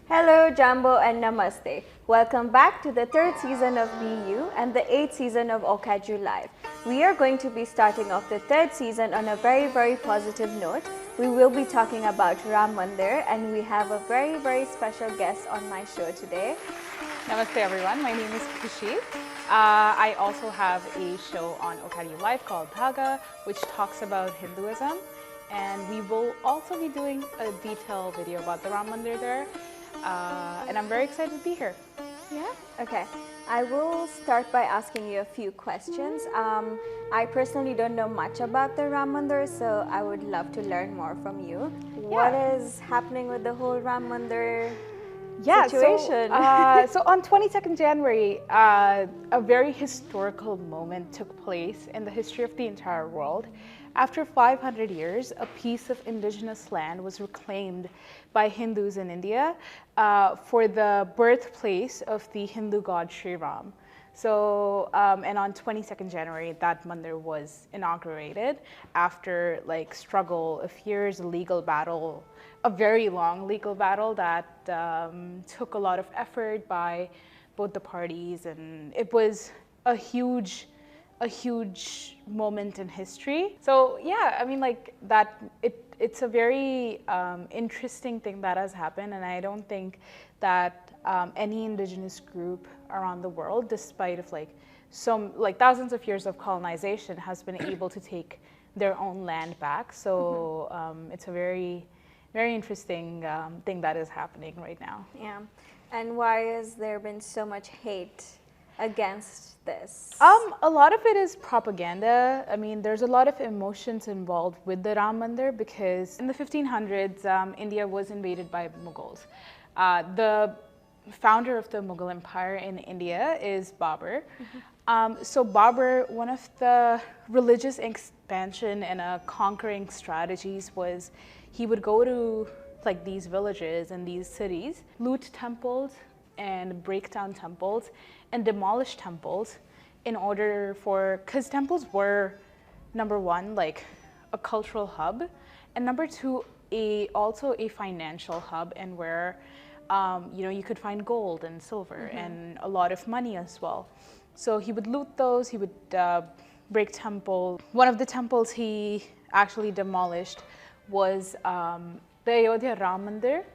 Hello, Jambo, and Namaste. Welcome back to the third season of BU and the eighth season of Okaju Live. We are going to be starting off the third season on a very positive note. We will be talking about Ram Mandir, and we have a very special guest on my show today. Namaste everyone, my name is Khushi. I also have a show on Okaju Live called Dhaga, which talks about Hinduism. And we will also be doing a detailed video about the Ram Mandir there. And I'm very excited to be here. Yeah? Okay. I will start by asking you a few questions. I personally don't know much about the Ram Mandir, so I would love to learn more from you. Yeah. What is happening with the whole Ram Mandir situation? So on 22nd January, a very historical moment took place in the history of the entire world. After 500 years, a piece of indigenous land was reclaimed by Hindus in India for the birthplace of the Hindu god Sri Ram. So, and on 22nd January, that mandir was inaugurated after struggle of years, a legal battle, a very long legal battle that took a lot of effort by both the parties, and it was a huge moment in history. So yeah, I mean it's a very interesting thing that has happened, and I don't think that any indigenous group around the world, despite of thousands of years of colonization, has been able to take their own land back. So it's a very interesting thing that is happening right now. Yeah. And why has there been so much hate against this? A lot of it is propaganda. I mean, there's a lot of emotions involved with the Ram Mandir because in the 1500s, India was invaded by Mughals. The founder of the Mughal Empire in India is Babur. So Babur, one of the religious expansion and conquering strategies was he would go to these villages and these cities, loot temples and break down temples and demolish temples in order because temples were, number one, a cultural hub, and number two, also a financial hub, and where you could find gold and silver and a lot of money as well. So he would loot those, he would break temples. One of the temples he actually demolished was the Ayodhya Ram Mandir.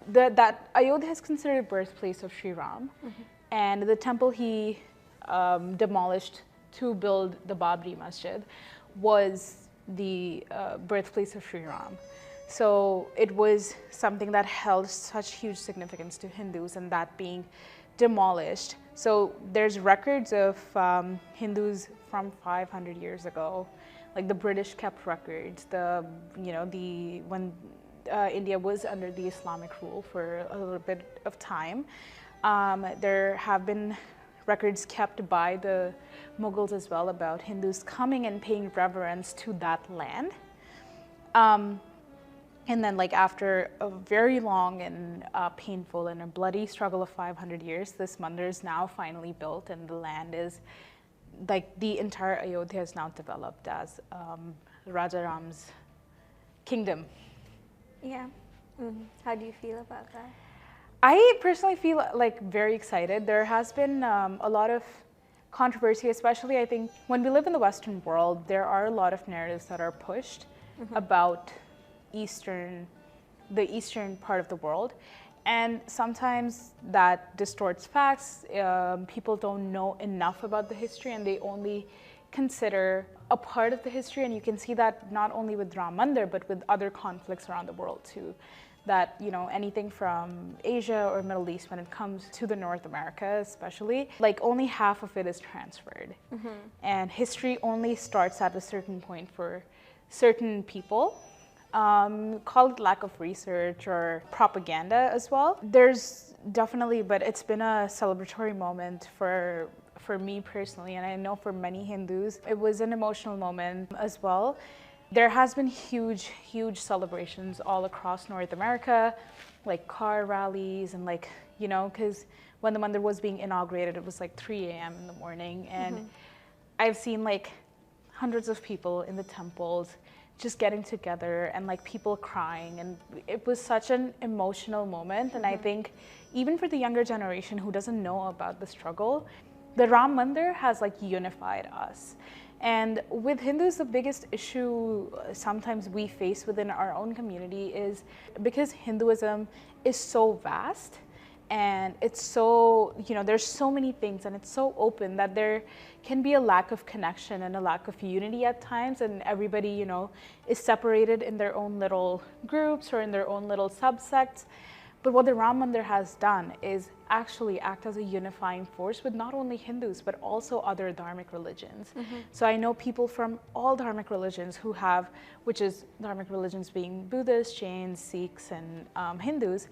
That Ayodhya is considered birthplace of Sri Ram, and the temple he demolished to build the Babri Masjid was the birthplace of Sri Ram. So it was something that held such huge significance to Hindus, and that being demolished. So there's records of Hindus from 500 years ago, the British kept records. When India was under the Islamic rule for a little bit of time, there have been records kept by the Mughals as well about Hindus coming and paying reverence to that land. And then after a very long and painful and a bloody struggle of 500 years, this mandir is now finally built, and the land is, the entire Ayodhya is now developed as Raja Ram's kingdom. Yeah. How do you feel about that? I personally feel very excited. There has been a lot of controversy, especially I think when we live in the Western world, there are a lot of narratives that are pushed about the eastern part of the world. And sometimes that distorts facts. People don't know enough about the history, and they only consider a part of the history. And you can see that not only with Ram Mandir, but with other conflicts around the world too. That, anything from Asia or Middle East, when it comes to the North America especially, only half of it is transferred. And history only starts at a certain point for certain people. Call it lack of research or propaganda as well. There's definitely, but it's been a celebratory moment for me personally, and I know for many Hindus, it was an emotional moment as well. There has been huge celebrations all across North America, car rallies and because when the mandir was being inaugurated, it was 3 a.m. in the morning, and I've seen hundreds of people in the temples just getting together and like people crying, and it was such an emotional moment. And I think even for the younger generation who doesn't know about the struggle, the Ram Mandir has like unified us. And with Hindus, the biggest issue sometimes we face within our own community is because Hinduism is so vast and it's so, there's so many things and it's so open that there can be a lack of connection and a lack of unity at times, and everybody, is separated in their own little groups or in their own little subsects. But what the Ram Mandir has done is actually act as a unifying force with not only Hindus, but also other dharmic religions. So I know people from all dharmic religions who have, which is dharmic religions being Buddhists, Jains, Sikhs, and Hindus,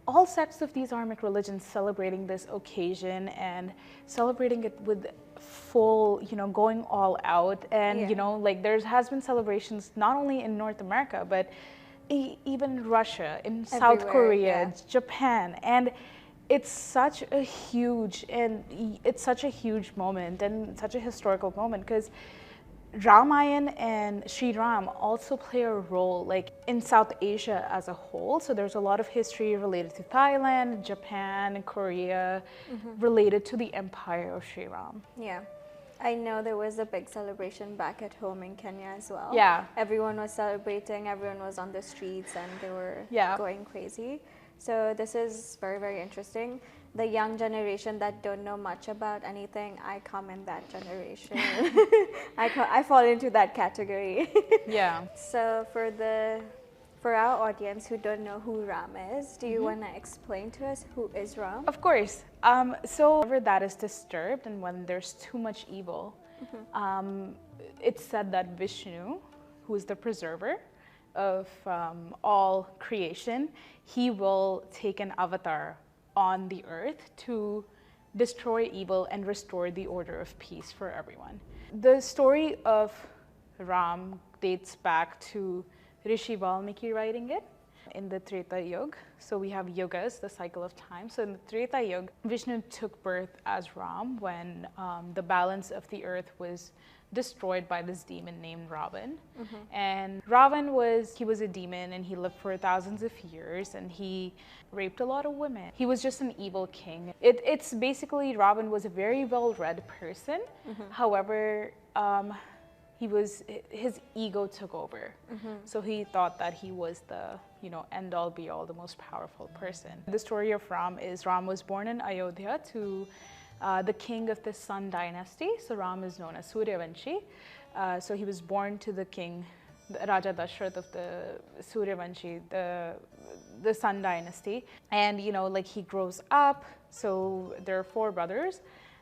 all sects of these dharmic religions celebrating this occasion and celebrating it with full, going all out. And, like there has been celebrations not only in North America, but even Russia, in South Korea, Japan, and it's such a huge moment and such a historical moment, because Ramayana and Sri Ram also play a role like in South Asia as a whole. So there's a lot of history related to Thailand, Japan, Korea, related to the empire of Sri Ram. Yeah. I know there was a big celebration back at home in Kenya as well. Yeah. Everyone was celebrating, everyone was on the streets and they were going crazy. So this is very, very interesting. The young generation that don't know much about anything, I come in that generation. I fall into that category. Yeah. So for our audience who don't know who Ram is, do you want to explain to us who is Ram? Of course. So whenever that is disturbed and when there's too much evil, it's said that Vishnu, who is the preserver of all creation, he will take an avatar on the earth to destroy evil and restore the order of peace for everyone. The story of Ram dates back to Rishi Valmiki writing it in the Treta Yuga. So we have yugas, the cycle of time. So in the Treta Yuga, Vishnu took birth as Ram when the balance of the earth was destroyed by this demon named Ravan. And Ravan was a demon, and he lived for thousands of years, and he raped a lot of women. He was just an evil king. It's basically, Ravan was a very well-read person. However, his ego took over. So he thought that he was the, end all be all, the most powerful person. The story of Ram is Ram was born in Ayodhya to the king of the Sun dynasty. So Ram is known as Suryavanshi. So he was born to the king, the Raja Dashrath of the Suryavanshi, the Sun dynasty. And, like he grows up. So there are 4 brothers,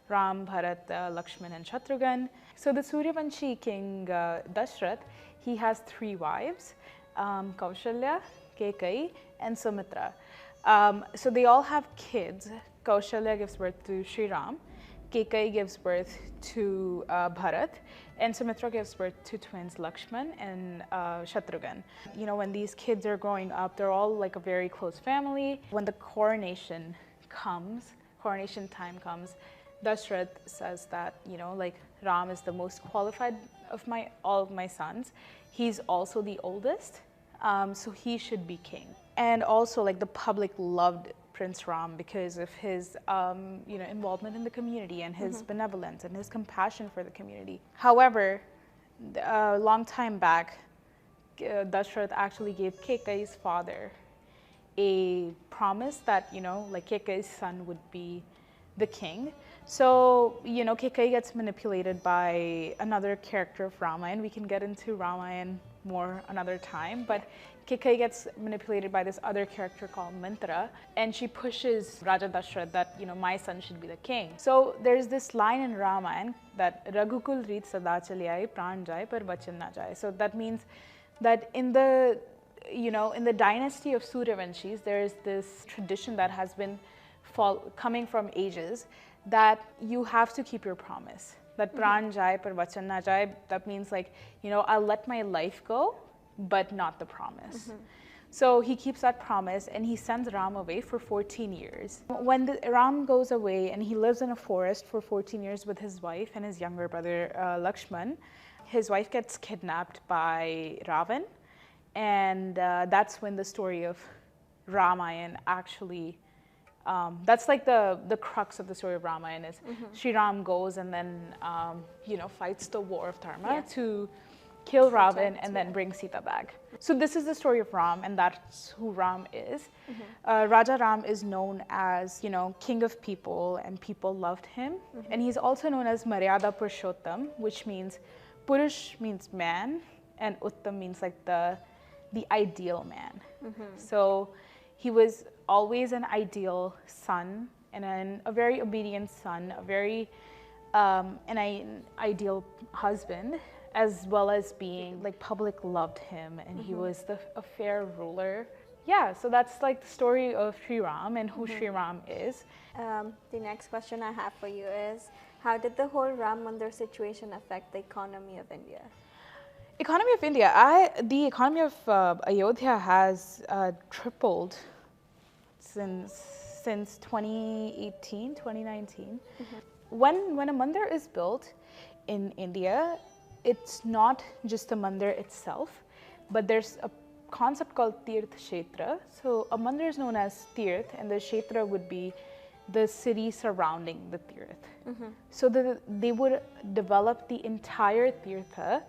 Ram, Bharat, Lakshman, and Shatrughan. So the Suryavanshi king Dashrath, he has 3 wives, Kaushalya, Kekai, and Sumitra. So they all have kids. Kaushalya gives birth to Sri Ram, Kekai gives birth to Bharat, and Sumitra gives birth to twins Lakshman and Shatrughan. When these kids are growing up, they're all like a very close family. When the coronation time comes, Dashrath says that, like Ram is the most qualified of all of my sons. He's also the oldest, so he should be king. And also, like, the public loved Prince Ram because of his, involvement in the community and his benevolence and his compassion for the community. However, a long time back, Dashrath actually gave Kekai's father a promise that, Kekai's son would be the king. So, Kekai gets manipulated by another character of Ramayana. We can get into Ramayana more another time, but Kekai gets manipulated by this other character called Mantra, and she pushes Raja Dashrath that, my son should be the king. So there's this line in Ramayana that Raghukul Reet Sada Chali Aayi, Pran Jai Par Vachan Na Jai. So that means that in the dynasty of Suryavanshis, there is this tradition that has been coming from ages, that you have to keep your promise. That Pran Jai Par Vachan Na Jai, that means like, I'll let my life go, but not the promise. So he keeps that promise and he sends Ram away for 14 years. When Ram goes away and he lives in a forest for 14 years with his wife and his younger brother Lakshman, his wife gets kidnapped by Ravan, and that's when the story of Ramayana actually, that's like the crux of the story of Ramayana is Sri Ram goes and then, fights the war of Dharma to kill Ravan and then bring Sita back. So this is the story of Ram, and that's who Ram is. Raja Ram is known as, king of people, and people loved him. And he's also known as Maryada Purushottam, which means Purush means man, and Uttam means like the ideal man. So he was always an ideal son, and a very obedient son, a very an ideal husband, as well as being like public loved him, and he was a fair ruler. Yeah, so that's like the story of Sri Ram and who Sri Ram is. The next question I have for you is, how did the whole Ram Mandir situation affect the economy of India? Economy of India, the economy of Ayodhya has tripled since 2018, 2019. When a mandir is built in India, it's not just the mandir itself, but there's a concept called Tirth Kshetra. So a mandir is known as Tirth, and the Kshetra would be the city surrounding the Tirth. So they would develop the entire Tirtha,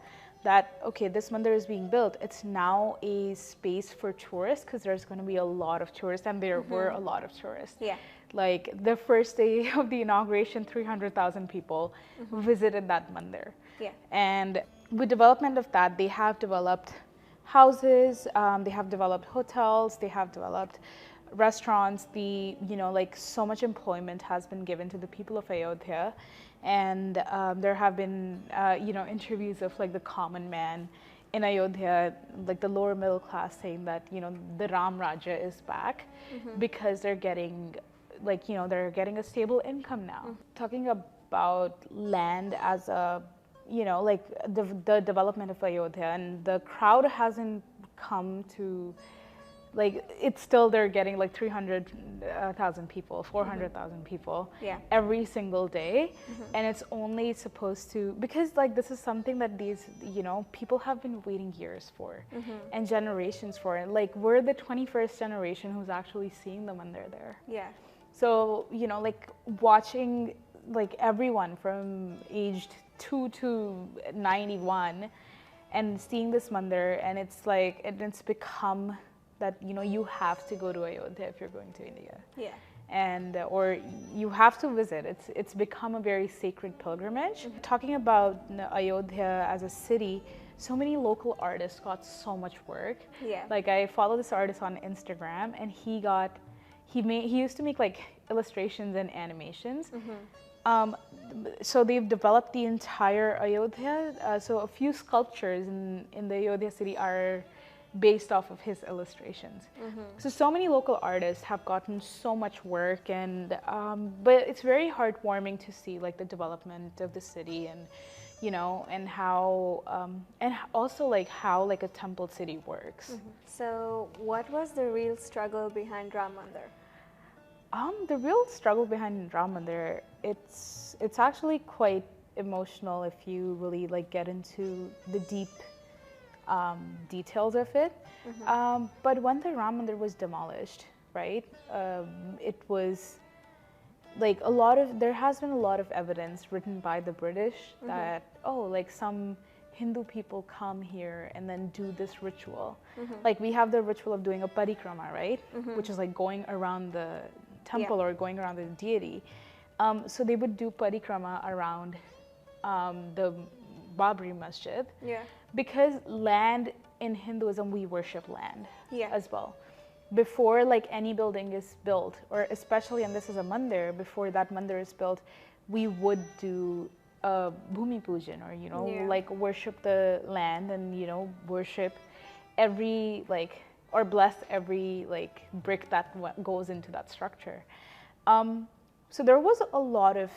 that, okay, this mandir is being built, it's now a space for tourists, because there's going to be a lot of tourists, and there were a lot of tourists. Yeah. Like the first day of the inauguration, 300,000 people visited that mandir. Yeah. And with development of that, they have developed houses, they have developed hotels, they have developed restaurants. Like so much employment has been given to the people of Ayodhya. And there have been, interviews of like the common man in Ayodhya, like the lower middle class, saying that, the Ram Raja is back because they're getting, they're getting a stable income now. Talking about land as a, the development of Ayodhya, and the crowd hasn't come to, it's still, they're getting like 300,000 people, 400,000 people every single day. And it's only supposed to, because this is something that these, people have been waiting years for and generations for. And we're the 21st generation who's actually seeing the mandir there. Yeah. So, watching everyone from aged 2 to 91 and seeing this mandir, and it's become that you have to go to Ayodhya if you're going to India. Yeah. And or you have to visit. It's become a very sacred pilgrimage. Talking about Ayodhya as a city, so many local artists got so much work. Yeah. I follow this artist on Instagram, and he used to make illustrations and animations. So they've developed the entire Ayodhya. So a few sculptures in the Ayodhya city are based off of his illustrations. So many local artists have gotten so much work, and but it's very heartwarming to see the development of the city, and and how and also how a temple city works. So what was the real struggle behind Ram Mandir? The real struggle behind Ram Mandir, it's actually quite emotional if you really get into the deep details of it. But when the Ram Mandir was demolished, right, it was there has been a lot of evidence written by the British that, some Hindu people come here and then do this ritual. We have the ritual of doing a parikrama, right, which is going around the temple or going around the deity. So they would do parikrama around the Babri Masjid. Yeah. Because land in Hinduism, we worship land as well. Before any building is built, or especially, and this is a mandir, before that mandir is built, we would do bhumi pujan, or worship the land, and worship every or bless every brick that goes into that structure. So there was a lot of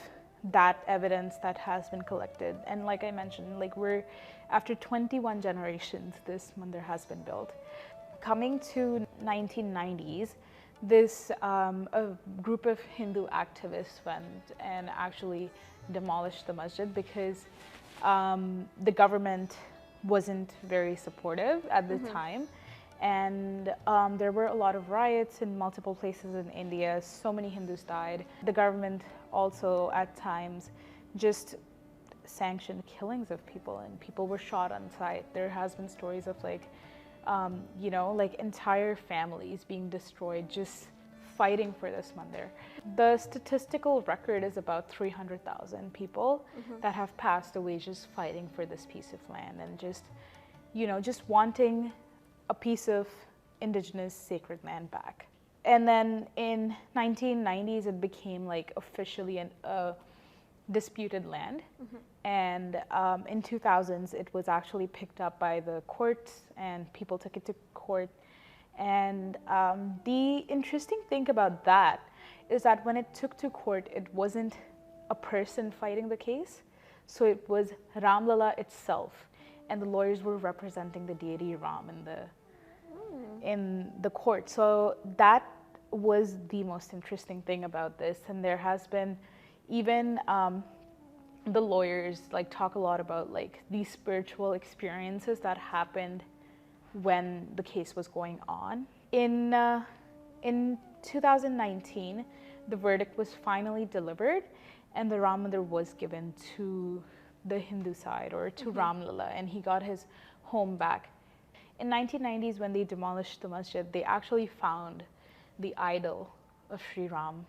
that evidence that has been collected, and like I mentioned, we're after 21 generations this mandir has been built. Coming to 1990s, this a group of Hindu activists went and actually demolished the masjid, because The government wasn't very supportive at the time. And there were a lot of riots in multiple places in India. So many Hindus died. The government also at times just sanctioned killings of people, and people were shot on sight. There has been stories of like, like entire families being destroyed just fighting for this mandir. The statistical record is about 300,000 people that have passed away just fighting for this piece of land and just wanting a piece of indigenous sacred land back. And then in 1990s, it became like officially a disputed land. And in 2000s, it was actually picked up by the courts and people took it to court. And the interesting thing about that is that when it took to court, it wasn't a person fighting the case. So it was Ram Lala itself. And the lawyers were representing the deity Ram in the court. So that was the most interesting thing about this. And there has been even the lawyers like talk a lot about like these spiritual experiences that happened when the case was going on. In 2019, the verdict was finally delivered and the Ram Mandir was given to the Hindu side or to Ram Lala, and he got his home back. In 1990s, when they demolished the masjid, they actually found the idol of Sri Ram,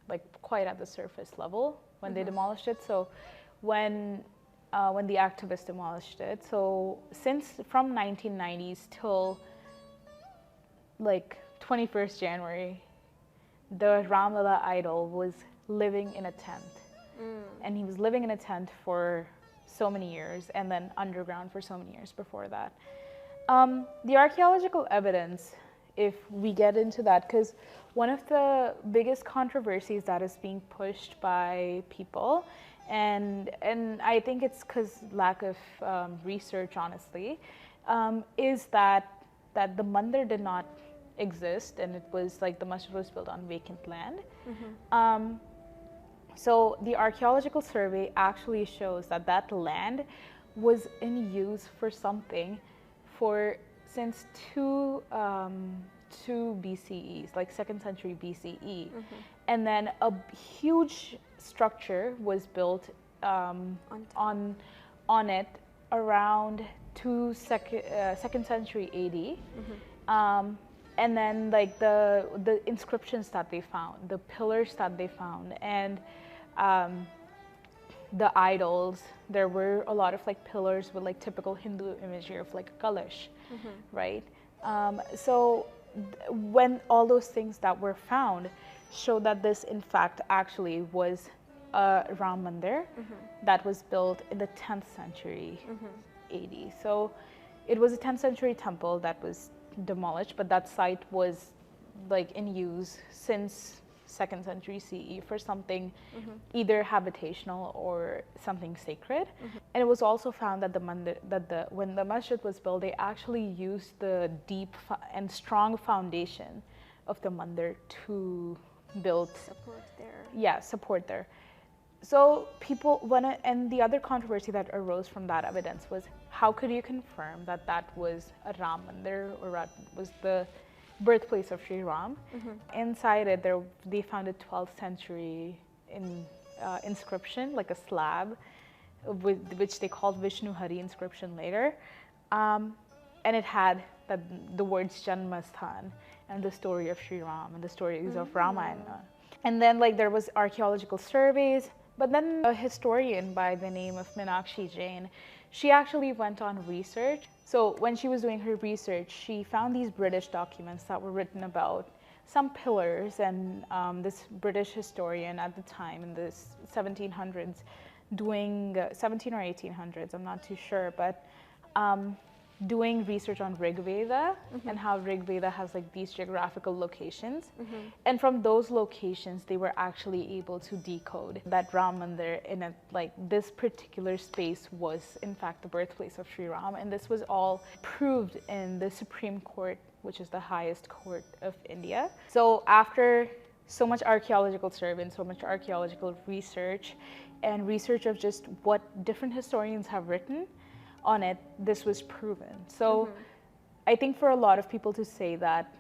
like quite at the surface level when they demolished it. So when the activists demolished it, so since from 1990s till like 21st January, the Ram Lala idol was living in a tent. And he was living in a tent for so many years and then underground for so many years before that. The archaeological evidence, if we get into that, because one of the biggest controversies that is being pushed by people, and I think it's because lack of research, honestly, is that the mandir did not exist, and it was like the masjid was built on vacant land. So the archaeological survey actually shows that land was in use for something since 2 BCE, like 2nd century BCE. And then a huge structure was built on it around 2nd century AD. And then like the inscriptions that they found, the pillars that they found, and the idols, there were a lot of like pillars with like typical Hindu imagery of like a kalash, right? So when all those things that were found showed that this in fact actually was a Ram Mandir that was built in the 10th century AD. So it was a 10th century temple that was demolished, but that site was like in use since 2nd century CE for something either habitational or something sacred. And it was also found that when the masjid was built, they actually used the deep and strong foundation of the mandir to build support there. So and the other controversy that arose from that evidence was, how could you confirm that was a Ram Mandir or that was the birthplace of Sri Ram? Inside it, they found a 12th century inscription, like a slab, which they called Vishnu Hari inscription later. And it had the words Janmasthan and the story of Sri Ram and the stories of Ramayana. And then like there was archaeological surveys, but then a historian by the name of Meenakshi Jain, she actually went on research. So when she was doing her research, she found these British documents that were written about some pillars, and this British historian at the time in the 1700s doing 17 or 1800s, I'm not too sure, but doing research on Rig Veda and how Rig Veda has like these geographical locations. And from those locations, they were actually able to decode that Ram Mandir in this particular space was in fact the birthplace of Sri Ram. And this was all proved in the Supreme Court, which is the highest court of India. So after so much archaeological survey and so much archaeological research and research of just what different historians have written on it, this was proven. So I think for a lot of people to say that,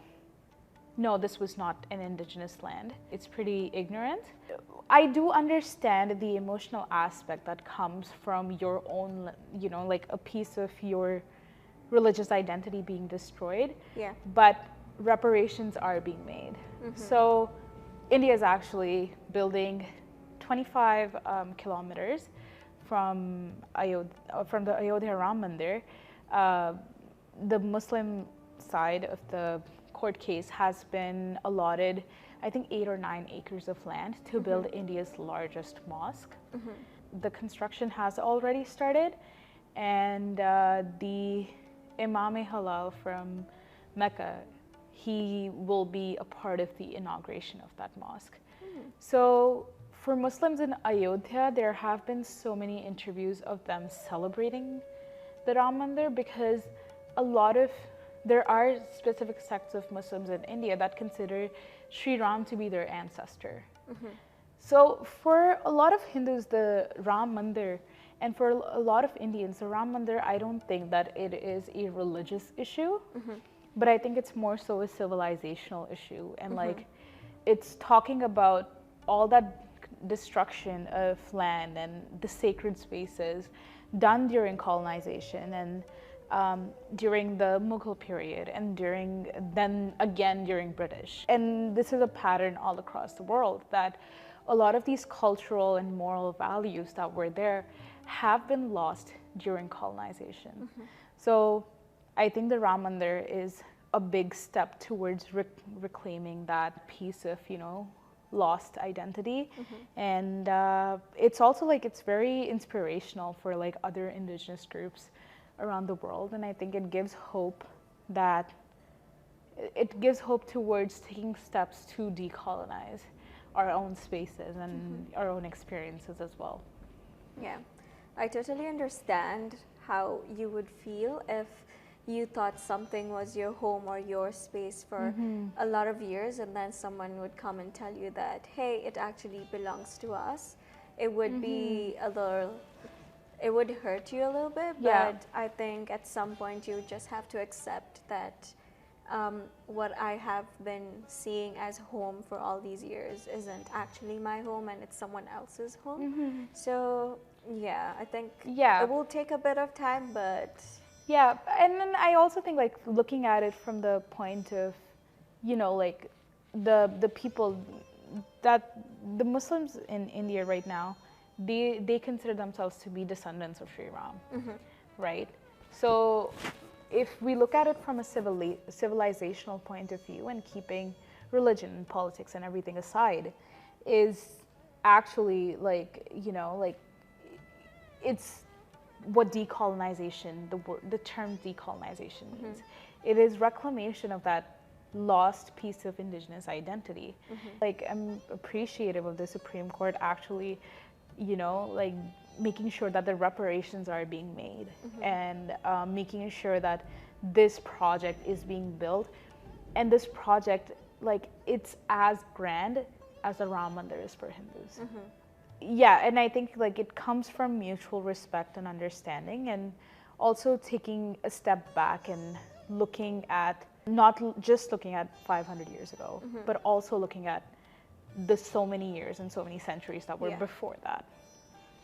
no, this was not an indigenous land, it's pretty ignorant. I do understand the emotional aspect that comes from your own, you know, like a piece of your religious identity being destroyed. Yeah. But reparations are being made. So India is actually building 25 kilometers from the Ayodhya Ram Mandir. The Muslim side of the court case has been allotted, I think, 8 or 9 acres of land to build India's largest mosque. The construction has already started, and the Imam-e-Halal from Mecca, he will be a part of the inauguration of that mosque. So for Muslims in Ayodhya, there have been so many interviews of them celebrating the Ram Mandir, because there are specific sects of Muslims in India that consider Sri Ram to be their ancestor. So for a lot of Hindus, the Ram Mandir, and for a lot of Indians, the Ram Mandir, I don't think that it is a religious issue, but I think it's more so a civilizational issue. And like, it's talking about all that destruction of land and the sacred spaces done during colonization and during the Mughal period and then again during British. And this is a pattern all across the world, that a lot of these cultural and moral values that were there have been lost during colonization. So I think the Ram Mandir is a big step towards reclaiming that piece of, you know, lost identity. And it's also like, it's very inspirational for like other indigenous groups around the world. And I think it gives hope towards taking steps to decolonize our own spaces and our own experiences as well. Yeah, I totally understand how you would feel if you thought something was your home or your space for a lot of years, and then someone would come and tell you that, hey, it actually belongs to us. It would be a little, it would hurt you a little bit, but I think at some point you just have to accept that what I have been seeing as home for all these years isn't actually my home, and it's someone else's home. So yeah, I think it will take a bit of time, but yeah. And then I also think, like, looking at it from the point of, you know, like the people that the Muslims in India right now, they consider themselves to be descendants of Sri Ram, right? So if we look at it from a civilizational point of view, and keeping religion and politics and everything aside, is actually like, you know, like, it's what decolonization, the term decolonization means. It is reclamation of that lost piece of indigenous identity. Like, I'm appreciative of the Supreme Court actually, you know, like, making sure that the reparations are being made, and making sure that this project is being built, and this project, like, it's as grand as the Ram Mandir is for Hindus. Yeah, and I think, like, it comes from mutual respect and understanding, and also taking a step back and looking at, not just looking at 500 years ago, but also looking at the so many years and so many centuries that were before that.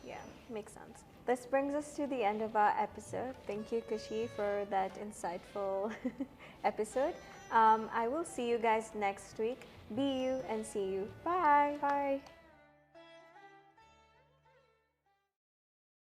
Yeah, makes sense. This brings us to the end of our episode. Thank you, Khushi, for that insightful episode. I will see you guys next week. Be you and see you. Bye. Bye.